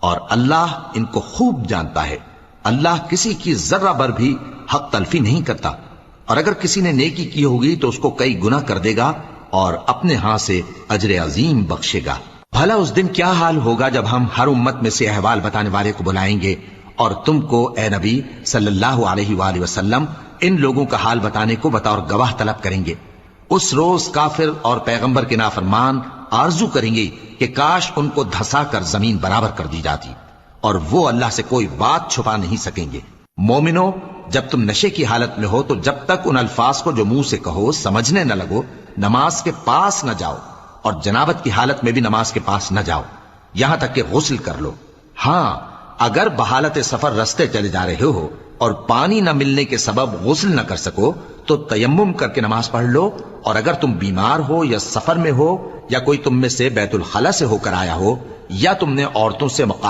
اور اللہ ان کو خوب جانتا ہے۔ اللہ کسی کی ذرہ بھر بھی حق تلفی نہیں کرتا، اور اگر کسی نے نیکی کی ہوگی تو اس کو کئی گنا کر دے گا اور اپنے ہاں سے اجر عظیم بخشے گا۔ بھلا اس دن کیا حال ہوگا جب ہم ہر امت میں سے احوال بتانے والے کو بلائیں گے اور تم کو اے نبی صلی اللہ علیہ وآلہ وسلم ان لوگوں کا حال بتانے کو بطور گواہ طلب کریں گے۔ اس روز کافر اور پیغمبر کے نافرمان آرزو کریں گے کہ کاش ان کو دھسا کر زمین برابر کر دی جاتی، اور وہ اللہ سے کوئی بات چھپا نہیں سکیں گے۔ مومنو، جب تم نشے کی حالت میں ہو تو جب تک ان الفاظ کو جو منہ سے کہو سمجھنے نہ لگو، نماز کے پاس نہ جاؤ، اور جنابت کی حالت میں بھی نماز کے پاس نہ جاؤ یہاں تک کہ غسل کر لو۔ ہاں، اگر بحالت سفر رستے چلے جا رہے ہو اور پانی نہ ملنے کے سبب غسل نہ کر سکو تو تیمم کر کے نماز پڑھ لو، اور اگر تم بیمار ہو یا سفر میں ہو یا کوئی تم میں سے بیت الخلا سے ہو کر آیا ہو یا تم نے عورتوں سے